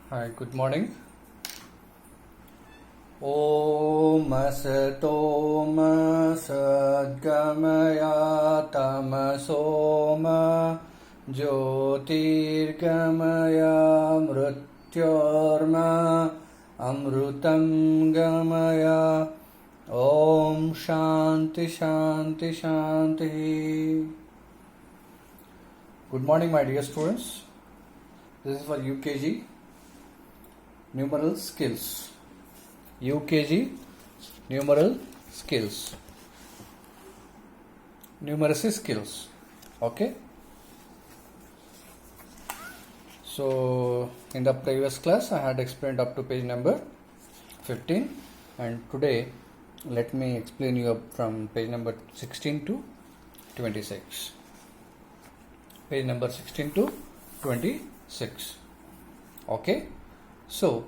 Hi, good morning. Om Asatoma Sadgamaya Tamasoma Jyotirgamaya Mrityorma Amrutam Gamaya Om Shanti Shanti Shanti. Good morning, my dear students. This is for UKG numeral skills. UKG numeral skills. Numeracy skills. Okay. So in the previous class I had explained up to page number 15, and today let me explain you up from page number 16 to 26. Page number 16 to 26. Okay. So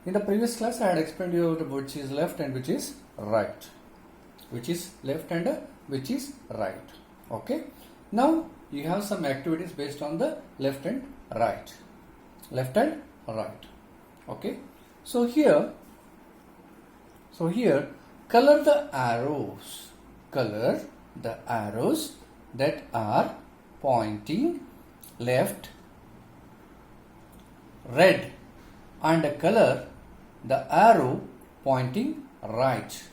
in the previous class I had explained you about which is left and which is right. Which is left and which is right. Okay. Now you have some activities based on the left and right. Left and right. Okay. So here color the arrows. Color the arrows that are pointing left, red, and color the arrow pointing right,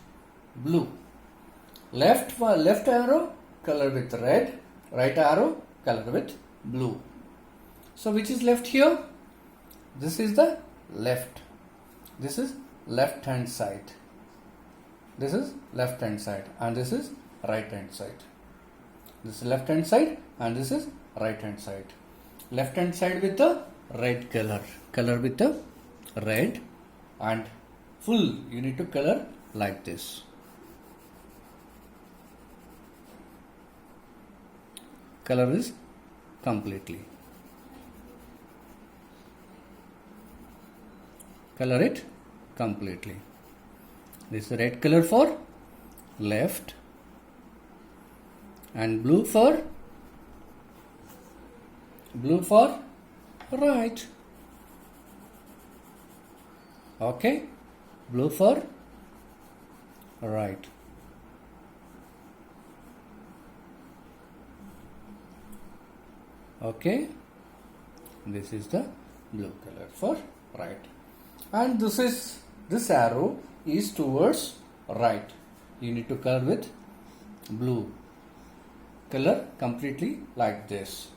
blue. Left arrow color with red, right arrow color with blue. So which is left here? This is the left. This is left hand side. This is left hand side, and this is right hand side. This is left hand side and this is right hand side. Left hand side with the red color. Color with the red, and full you need to color like this. Color is completely. Color it completely. This is red color for left and blue for right. Okay, blue for right. Okay, this is the blue color for right, and this arrow is towards right. You need to color with blue. Color completely like this.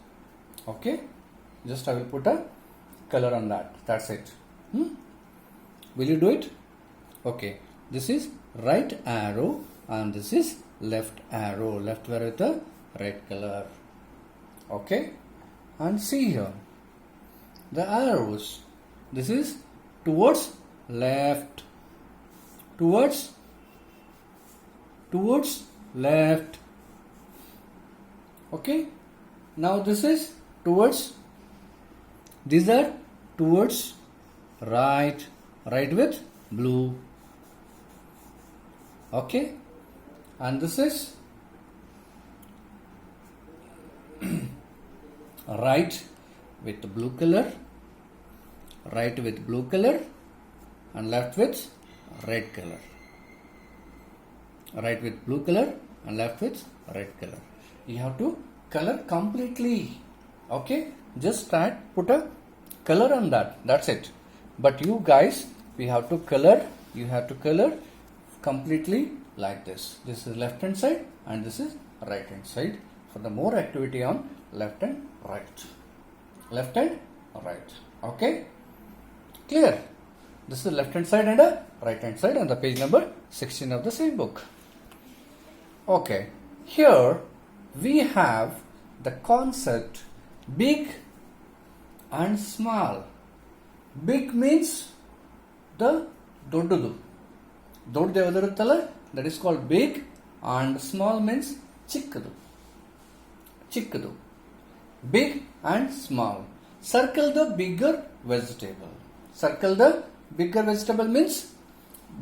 Okay, just I will put a color on that. That's it. Will you do it? Okay, this is right arrow and this is left arrow. Left arrow with the red color. Okay, and see here the arrows. This is towards left, towards left. Okay, now this is towards, these are towards right, right with blue. Okay, and this is right with blue color, right with blue color, and left with red color. Right with blue color and left with red color. You have to color completely. Okay, just start, put a color on that. That's it. But you guys, we have to color. You have to color completely like this. This is left hand side and this is right hand side. For the more activity on left and right. Left and right. Okay, clear? This is left hand side and a right hand side on the page number 16 of the same book. Okay, here we have the concept big and small. Big means the doddudu. Doddu yavadiruttala, that is called big, and small means chikkadu. Chikkadu. Big and small. Circle the bigger vegetable. Circle the bigger vegetable means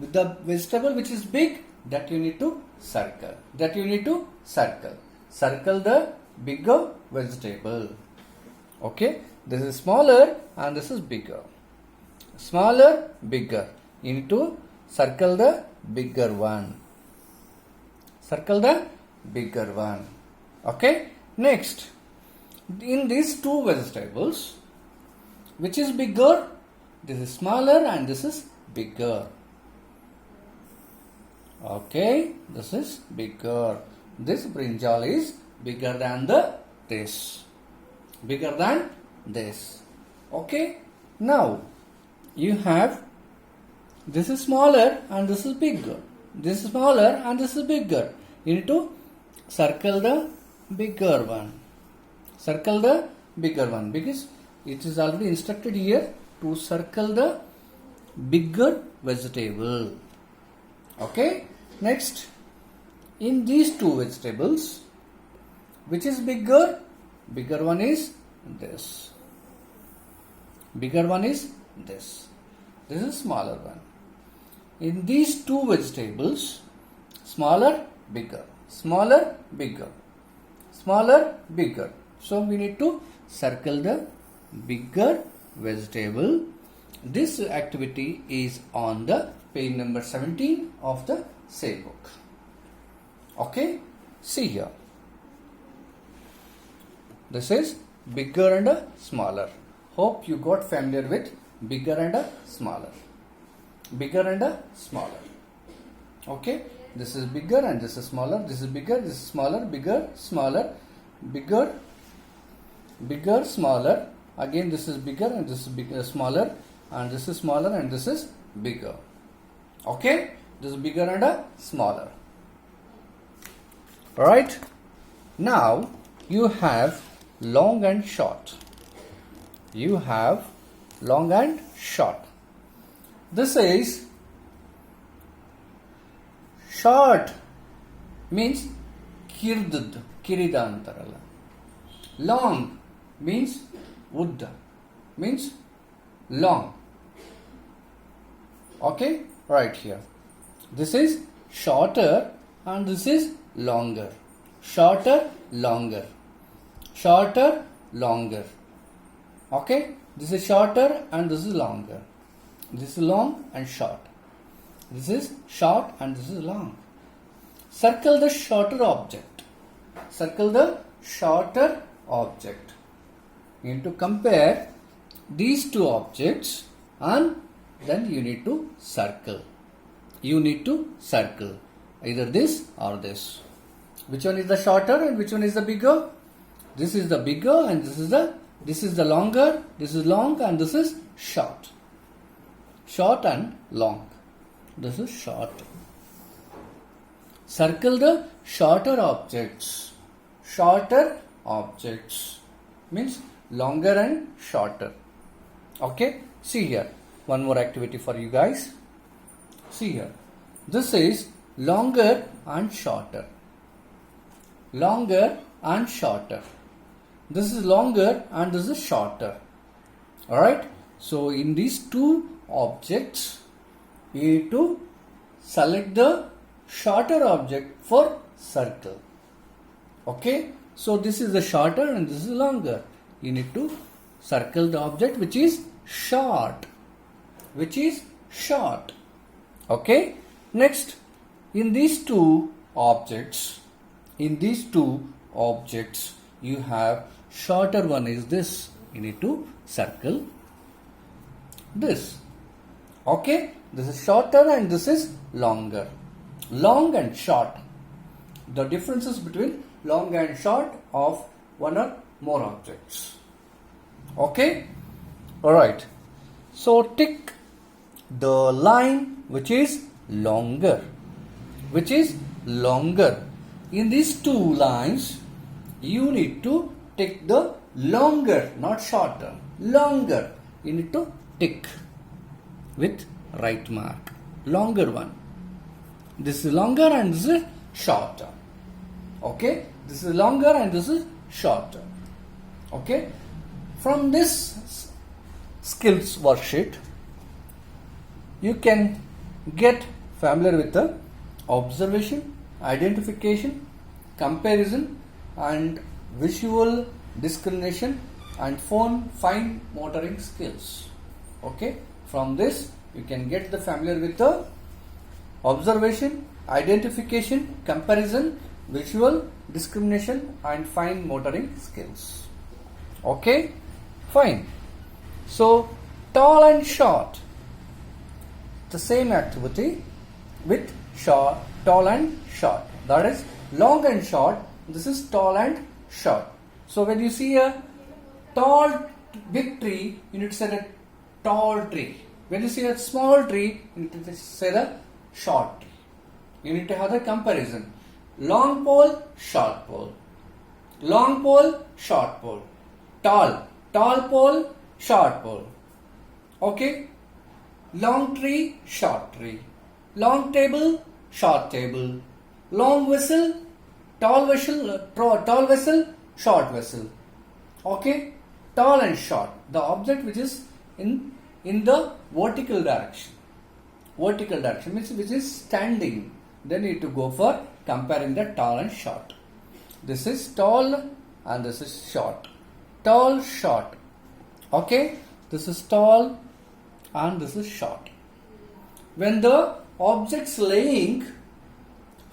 the vegetable which is big, that you need to circle. That you need to circle. Circle the bigger vegetable. Okay, this is smaller and this is bigger. Smaller, bigger. You need to circle the bigger one. Circle the bigger one. Okay. Next, in these two vegetables, which is bigger? This is smaller and this is bigger. Okay, this is bigger. This brinjal is bigger than this. Bigger than this. Okay. Now, you have this is smaller and this is bigger. This is smaller and this is bigger. You need to circle the bigger one. Circle the bigger one because it is already instructed here to circle the bigger vegetable. Okay. Next, in these two vegetables, which is bigger? Bigger one is this. Bigger one is this. This is smaller one. In these two vegetables, smaller, bigger, smaller, bigger, smaller, bigger. So we need to circle the bigger vegetable. This activity is on the page number 17 of the same book. Okay, see here. This is bigger and smaller. Hope you got familiar with bigger and smaller. Bigger and smaller. Okay, this is bigger and this is smaller. This is bigger, this is smaller, bigger, smaller, bigger, bigger, smaller. Again, this is bigger and this is bigger, smaller, and this is smaller and this is bigger. Okay, this is bigger and smaller. Alright, now you have long and short. You have long and short. This is short means kirdud, kirida antarala. Long means udda, means long. Okay, right here. This is shorter and this is longer. Shorter, longer. Shorter, longer. Okay, this is shorter and this is longer. This is long and short. This is short and this is long. Circle the shorter object. Circle the shorter object. You need to compare these two objects and then you need to circle. You need to circle either this or this. Which one is the shorter and which one is the bigger? This is the bigger and this is the longer. This is long and this is short. Short and long. This is short. Circle the shorter objects. Shorter objects means longer and shorter. Okay, see here. One more activity for you guys. See here. This is longer and shorter. Longer and shorter. This is longer and this is shorter. Alright. So in these two objects, you need to select the shorter object for circle. Okay. So this is the shorter and this is longer. You need to circle the object which is short. Which is short. Okay. Next, in these two objects, you have shorter one is this. You need to circle this. Okay. This is shorter and this is longer. Long and short. The differences between long and short of one or more objects. Okay. Alright. So tick the line which is longer. Which is longer. In these two lines, you need to tick the longer, not shorter. Longer. You need to tick with right mark. Longer one. This is longer and this is shorter. Okay. This is longer and this is shorter. Okay. From this skills worksheet, you can get familiar with the observation, identification, comparison and visual discrimination and fine motoring skills. Okay, From this, you can get the familiar with the observation, identification, comparison, visual, discrimination, and fine motoring skills. Okay, fine. So, tall and short, the same activity with short, tall and short. That is long and short. This is tall and short. So, when you see a tall big tree, you need to say the tall tree. When you see a small tree, you need to say the short tree. You need to have the comparison. Long pole, short pole. Long pole, short pole. Tall pole, short pole. Okay? Long tree, short tree. Long table, short table. Long vessel, tall vessel, short vessel. Okay? Tall and short. The object which is in the vertical direction. Vertical direction means which is standing. Then you need to go for comparing the tall and short. This is tall and this is short. Tall, short. Okay? This is tall and this is short. When the object's laying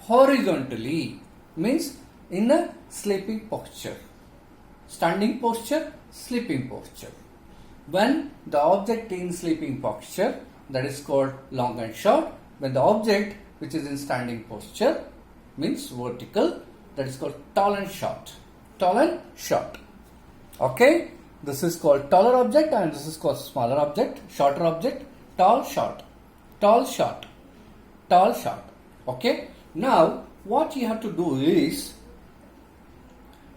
horizontally means in a sleeping posture. Standing posture, sleeping posture. When the object in sleeping posture, that is called long and short. When the object which is in standing posture means vertical, that is called tall and short. Tall and short. Okay? This is called taller object and this is called smaller object, shorter object, tall, short. Tall, short. Tall, short. Okay? Now, what you have to do is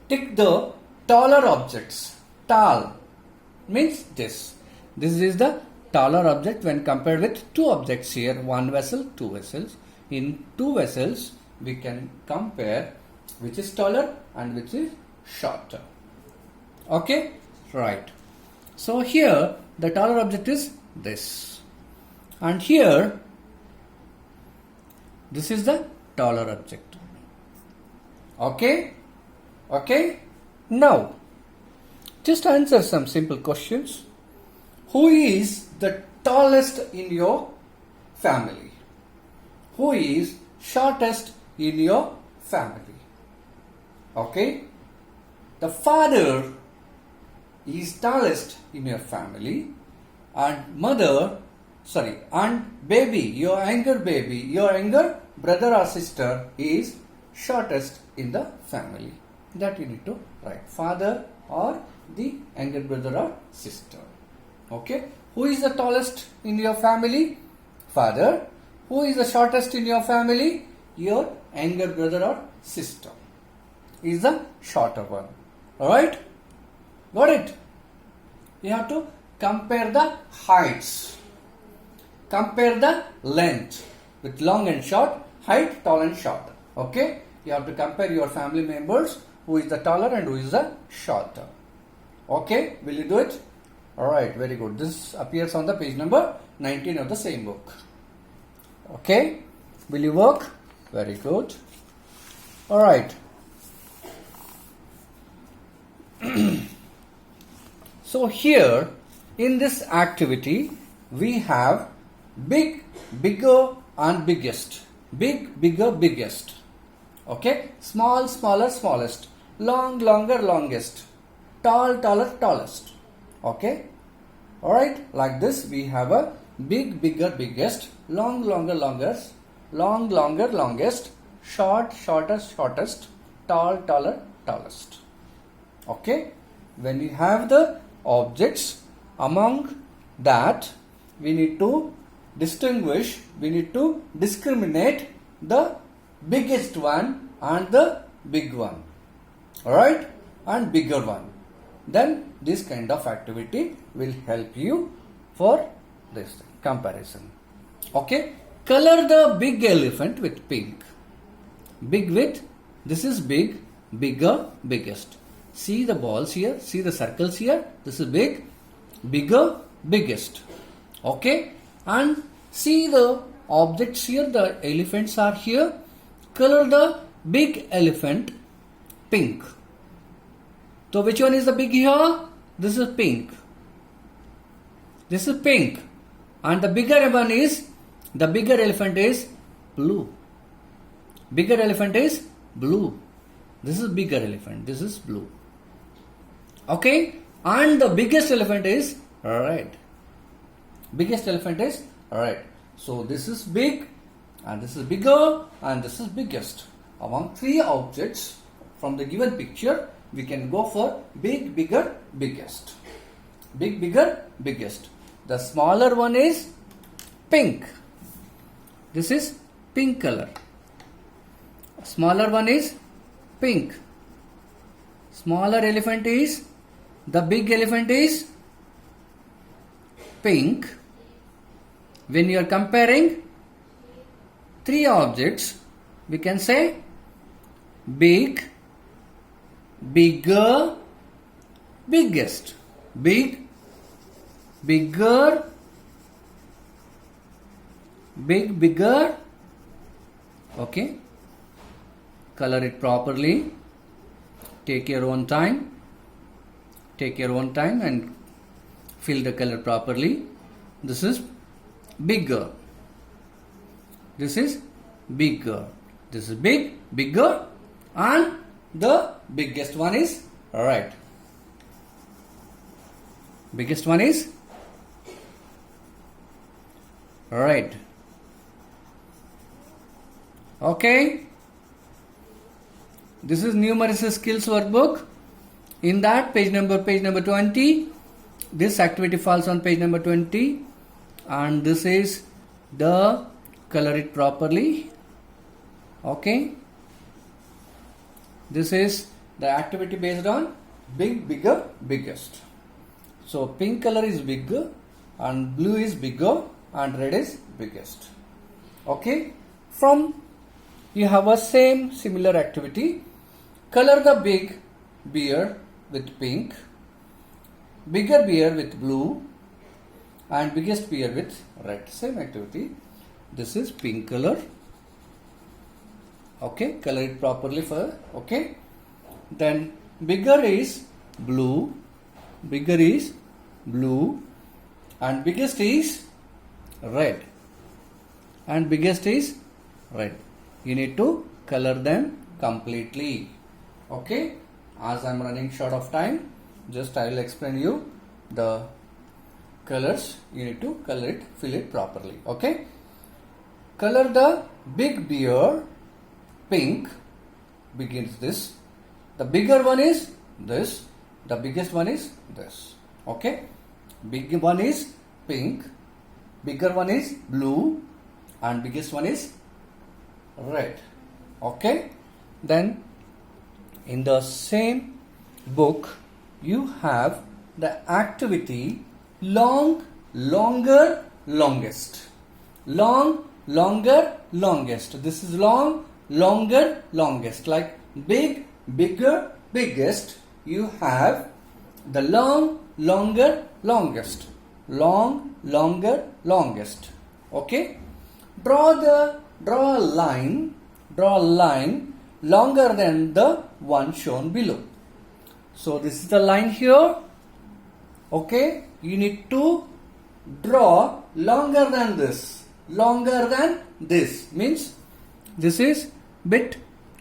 take the taller objects. Tall means this. This is the taller object when compared with two objects here. One vessel, two vessels. In two vessels, we can compare which is taller and which is shorter. Okay? Right. So here, the taller object is this. And here, this is the taller object. Okay? Okay? Now, just answer some simple questions. Who is the tallest in your family? Who is shortest in your family? Okay? The father is tallest in your family and baby, your younger brother or sister is shortest in the family. That you need to write. Father or the younger brother or sister. Okay? Who is the tallest in your family? Father. Who is the shortest in your family? Your younger brother or sister is the shorter one. Alright? Got it? You have to compare the heights. Compare the length with long and short, height, tall and short. Okay? You have to compare your family members, who is the taller and who is the shorter. Okay? Will you do it? Alright, very good. This appears on the page number 19 of the same book. Okay? Will you work? Very good. Alright. So here, in this activity, we have big, bigger and biggest. Big, bigger, biggest. Okay? Small, smaller, smallest. Long, longer, longest. Tall, taller, tallest. Okay? Alright? Like this, we have a big, bigger, biggest. Long, longer, longest. Long, longer, longest. Short, shortest, shortest. Tall, taller, tallest. Okay? When we have the objects, among that, we need to distinguish, we need to discriminate the biggest one and the big one. Alright? And bigger one. Then this kind of activity will help you for this comparison. Okay? Color the big elephant with pink. Big with, this is big, bigger, biggest. See the balls here, see the circles here. This is big, bigger, biggest. Okay? And see the objects here, the elephants are here. Color the big elephant pink. So which one is the big here? This is pink. This is pink. And the bigger elephant is blue. Bigger elephant is blue. This is bigger elephant. This is blue. Okay? And the biggest elephant is red. Biggest elephant is red. So this is big, and this is bigger, and this is biggest. Among three objects from the given picture, we can go for big, bigger, biggest. Big, bigger, biggest. The smaller one is pink. This is pink color. Smaller one is pink. Smaller elephant is, the big elephant is pink. When you are comparing three objects, we can say big, bigger, biggest. Big, bigger, big, bigger. Okay. Color it properly. Take your own time. Take your own time and fill the color properly. This is bigger. This is bigger. This is big, bigger, and the biggest one is red. Biggest one is red. Okay. This is numeracy skills workbook. In that page number 20. This activity falls on page number 20, and this is the color it properly. Okay. This is the activity based on big, bigger, biggest. So pink color is bigger, and blue is bigger, and red is biggest. Okay. From you have a similar activity. Color the big bear with pink, bigger bear with blue, and biggest bear with red. Same activity. This is pink color. Okay, color it properly for. Okay. Then bigger is blue, bigger is blue, and biggest is red, and biggest is red. You need to color them completely. Okay. As I am running short of time, just I will explain you the colors. You need to color it, fill it properly. Okay. Color the big bear pink. Begins this. The bigger one is this. The biggest one is this. Okay. Big one is pink. Bigger one is blue. And biggest one is red. Okay. Then in the same book, you have the activity long, longer, longest. Long, longer, longest. This is long, longer, longest. Like big, bigger, biggest. You have the long, longer, longest. Long, longer, longest. Okay. Draw a line longer than the one shown below. So this is the line here. Okay. You need to draw longer than this. Longer than this means this is bit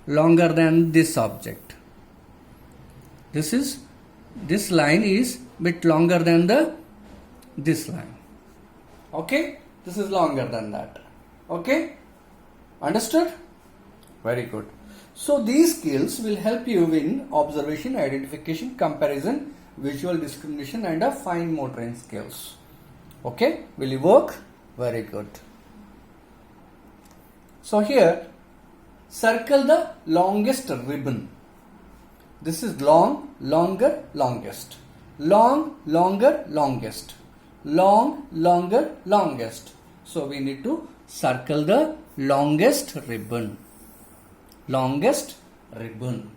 longer than this object. This line is bit longer than this line. Okay. This is longer than that. Okay. Understood? Very good. So these skills will help you in observation, identification, comparison, visual discrimination, and a fine motoring skills. Okay. Will you work? Very good. So here, circle the longest ribbon. This is long, longer, longest. Long, longer, longest. Long, longer, longest. So we need to circle the longest ribbon. Longest ribbon.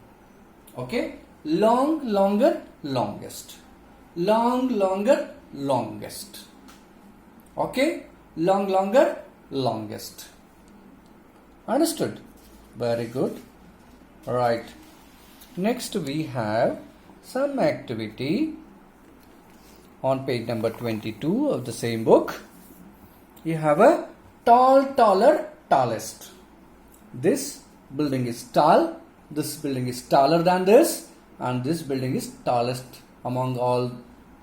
Okay. Long, longer, longest. Long, longer, longest. Okay. Long, longer, longest. Understood? Very good. Right. Next we have some activity on page number 22 of the same book. You have a tall, taller, tallest. This building is tall, this building is taller than this, and this building is tallest among all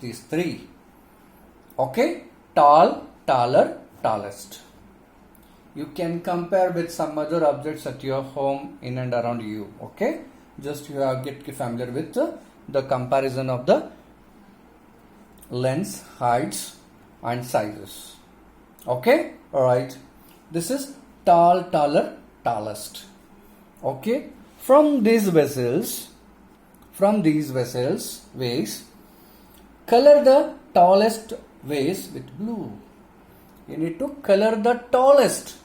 these three. Okay, tall, taller, tallest. You can compare with some other objects at your home, in and around you. Okay, just you have get familiar with the comparison of the lengths, heights, and sizes. Okay, alright. This is tall, taller, tallest. Okay, from these vessels, vase, color the tallest vase with blue. You need to color the tallest.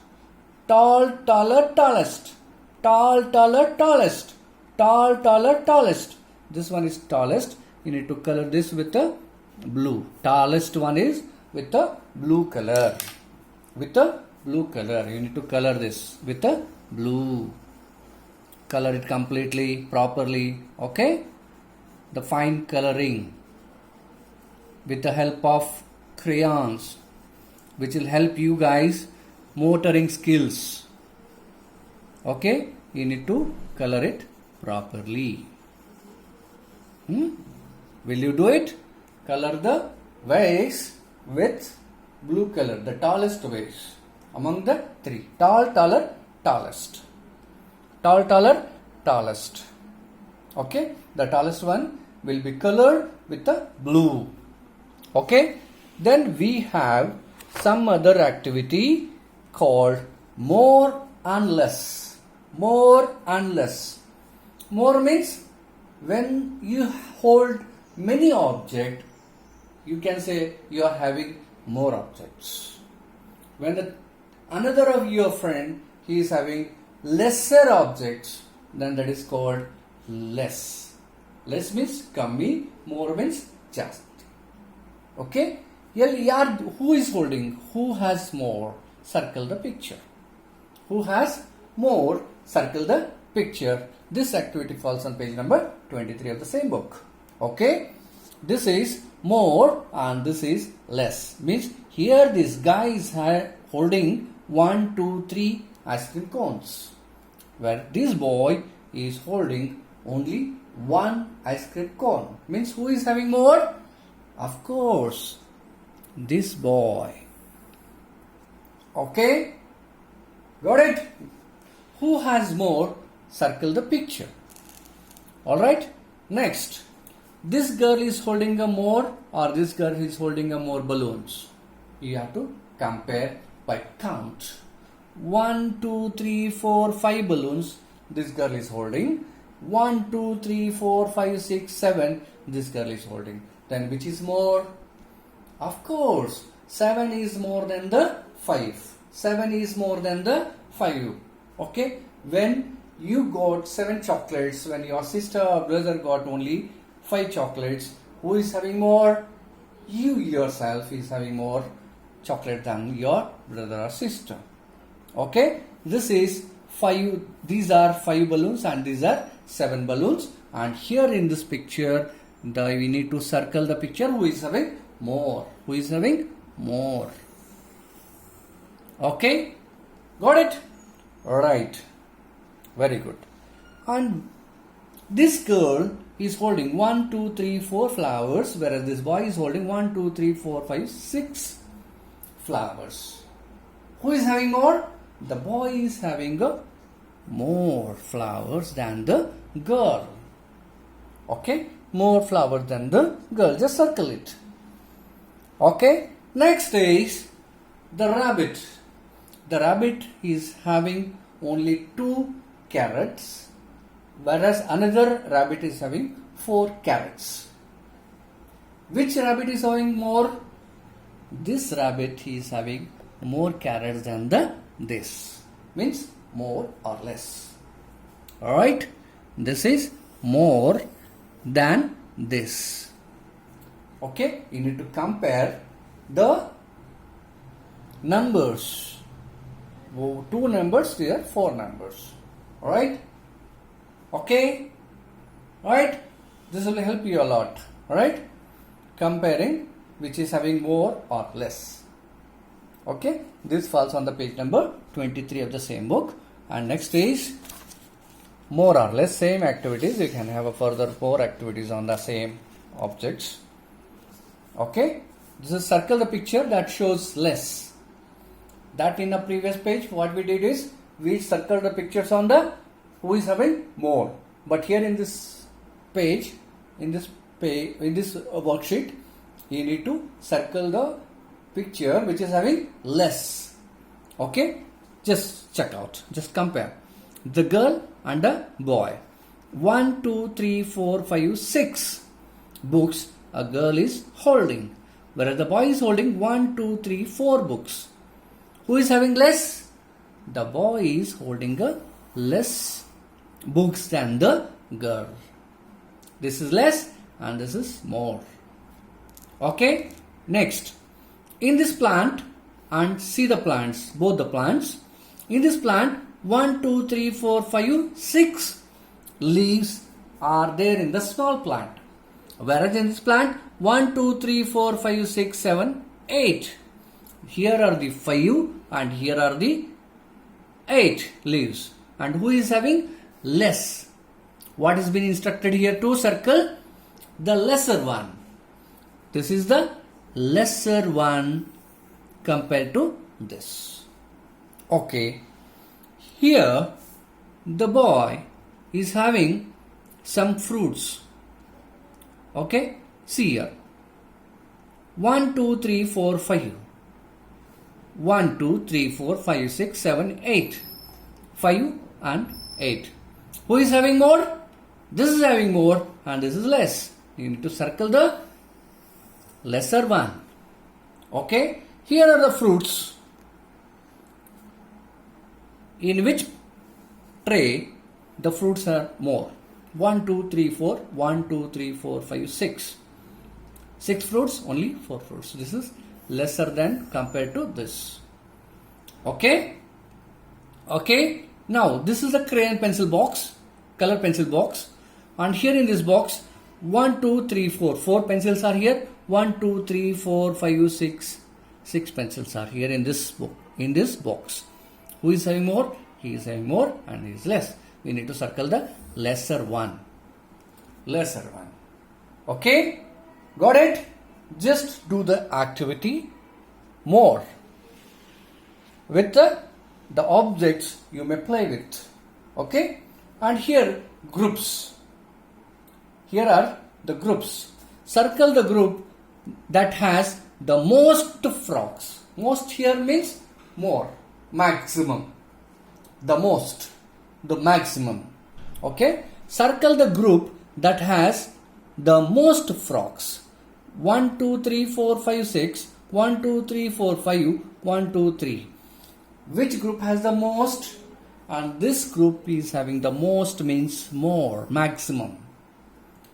Tall, taller, tallest. Tall, taller, tallest. Tall, taller, tallest. This one is tallest. You need to color this with a blue. Tallest one is with a blue color. With a blue color. You need to color this with a blue. Color it completely, properly. Okay? The fine coloring with the help of crayons, which will help you guys motoring skills. Okay? You need to color it properly. Will you do it? Color the vase with blue color, the tallest vase among the three. Tall, taller, tallest. Tall, taller, tallest. Okay? The tallest one will be colored with the blue. Okay? Then we have some other activity called more and less. More and less. More means when you hold many objects, you can say you are having more objects. When another of your friend, he is having lesser objects, then that is called less. Less means kami, more means just. Okay? Who is holding? Who has more? Circle the picture. Who has more? Circle the picture. This activity falls on page number 23 of the same book. Okay? This is more and this is less. Means here this guy is holding 1, 2, 3 ice cream cones. Where this boy is holding only one ice cream cone. Means who is having more? Of course, this boy. Okay? Got it? Who has more? Circle the picture. Alright? Next. This girl is holding a more or this girl is holding a more balloons. You have to compare by count. 1, 2, 3, 4, 5 balloons this girl is holding. 1, 2, 3, 4, 5, 6, 7 this girl is holding. Then which is more? Of course, 7 is more than the 5. 7 is more than the 5. Okay? When you got 7 chocolates, when your sister or brother got only 5 chocolates, who is having more? You yourself is having more chocolate than your brother or sister. Okay? This is 5. These are 5 balloons and these are 7 balloons. And here in this picture, we need to circle the picture. Who is having more? Who is having more? Okay? Got it? Alright. Very good. And this girl is holding 1, 2, 3, 4 flowers, whereas this boy is holding 1, 2, 3, 4, 5, 6 flowers. Who is having more? The boy is having more flowers than the girl. Okay? More flowers than the girl. Just circle it. Okay? Next is the rabbit. The rabbit is having only 2 carrots, whereas another rabbit is having 4 carrots. Which rabbit is having more? This rabbit is having more carrots than this. Means more or less. Alright? This is more than this. Okay? You need to compare the numbers. 2 numbers, here 4 numbers. Alright? Okay? Alright? This will help you a lot. Alright? Comparing which is having more or less. Okay, this falls on the page number 23 of the same book. And next is more or less same activities. You can have a further 4 activities on the same objects. Okay, this is circle the picture that shows less. That in the previous page what we did is we circled the pictures on the who is having more. But here in this page, in this worksheet, you need to circle the picture which is having less. Okay, just check out, just compare the girl and the boy. 1, 2, 3, 4, 5, 6 books a girl is holding, whereas the boy is holding 1, 2, 3, 4 books. Who is having less? The boy is holding a less books than the girl. This is less and this is more. Okay, next, in this plant, and see the plants, both the plants. In this plant, 1, 2, 3, 4, 5, 6 leaves are there in the small plant. Whereas in this plant, 1, 2, 3, 4, 5, 6, 7, 8. Here are the 5 and here are the 8 leaves. And who is having less? What has been instructed here to circle? The lesser one. This is the lesser one compared to this. Okay. Here the boy is having some fruits. Okay. See here. 1, 2, 3, 4, 5. 1, 2, 3, 4, 5, 6, 7, 8. 5 and 8. Who is having more? This is having more and this is less. You need to circle the lesser one. Okay. Here are the fruits. In which tray the fruits are more? 1, 2, 3, 4. 1, 2, 3, 4, 5, 6. 6 fruits, only 4 fruits. This is lesser than compared to this. Okay. Okay. Now this is a crayon pencil box, color pencil box. And here in this box, 1, 2, 3, 4. 4 pencils are here. 1, 2, 3, 4, 5, 6. 6 pencils are here in this book, in this box. Who is having more? He is having more and he is less. We need to circle the lesser one. Lesser one. Okay? Got it? Just do the activity more with the objects you may play with. Okay? And here groups. Here are the groups. Circle the group that has the most frogs. Most here means more, maximum. The most, the maximum. Okay? Circle the group that has the most frogs. 1, 2, 3, 4, 5, 6. 1, 2, 3, 4, 5. 1, 2, 3. Which group has the most? And this group is having the most means more, maximum.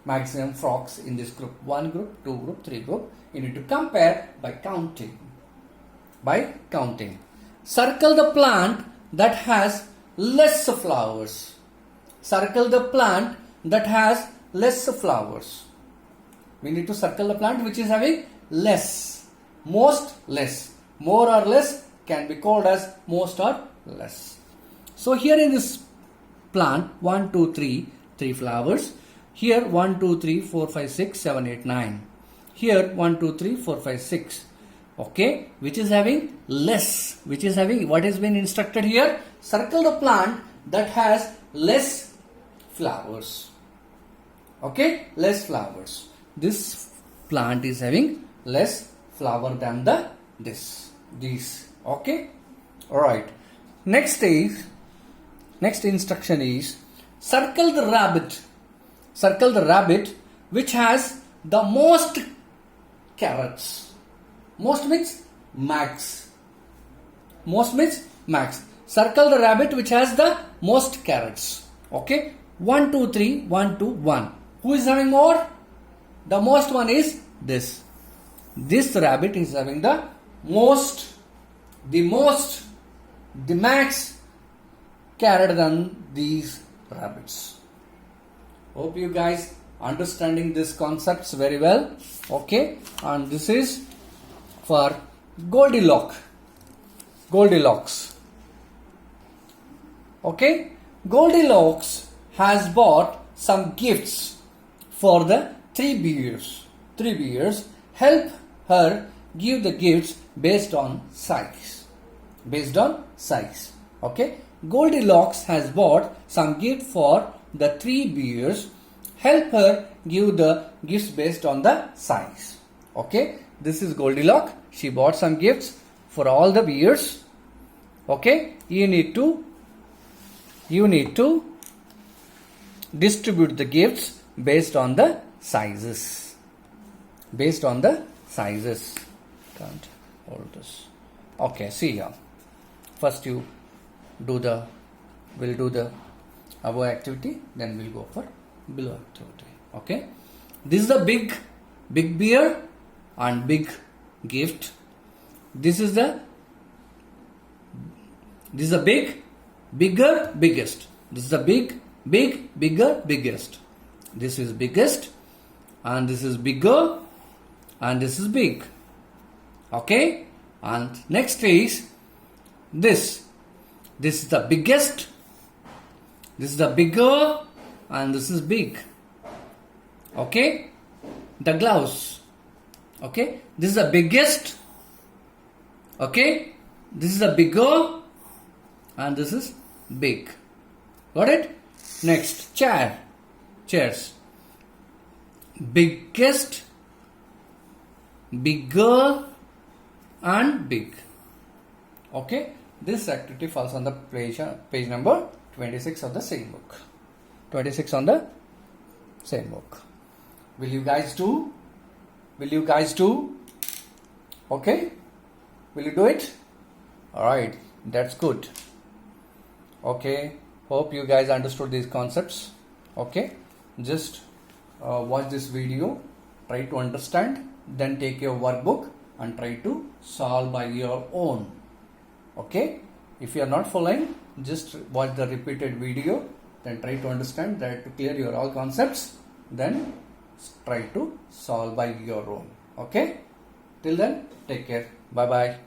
Maximum frogs in this group. 1 group, 2 group, 3 group. You need to compare by counting. By counting. Circle the plant that has less flowers. Circle the plant that has less flowers. We need to circle the plant which is having less. Most, less. More or less can be called as most or less. So here in this plant, 1, 2, 3, 3 flowers. Here 1, 2, 3, 4, 5, 6, 7, 8, 9. Here 1, 2, 3, 4, 5, 6. Okay, which is having less. Which is having, what has been instructed here? Circle the plant that has less flowers. Okay, less flowers. This plant is having less flower than these. Okay, all right. Next instruction is circle the rabbit. Circle the rabbit which has the most carrots. Most means max. Most means max. Circle the rabbit which has the most carrots. Okay. 1, 2, 3, 1, 2, 1. Who is having more? The most one is this. This rabbit is having the most, the max carrot than these rabbits. Hope you guys understanding these concepts very well. Okay. And this is for Goldilocks. Goldilocks. Okay, Goldilocks has bought some gifts for the three bears. Three bears. Help her give the gifts based on size. Based on size. Okay, Goldilocks has bought some gift for the three bears. Help her give the gifts based on the size. Okay, this is Goldilocks. She bought some gifts for all the bears. Okay, you need to distribute the gifts based on the sizes. Based on the sizes. Can't hold this. Okay, see here. First we'll do the above activity, then we'll go for below activity. Okay, this is the big bear and big gift. This is the big, bigger, biggest. This is the big, bigger, biggest. This is biggest, and this is bigger, and this is big. Okay, and next is this. This is the biggest. This is the bigger, and this is big. Okay, the gloves. Okay, this is the biggest. Okay, this is the bigger, and this is big. Got it? Next, chairs. Biggest, bigger, and big. Okay, this activity falls on the page number 26 of the same book. 26 on the same book. Will you guys do? Okay, will you do it? Alright, that's good. Okay, hope you guys understood these concepts. Okay, just watch this video, try to understand, then take your workbook and try to solve by your own. Okay, if you are not following, just watch the repeated video, then try to understand, try to clear your all concepts, then try to solve by your own. Okay, till then, take care. Bye bye.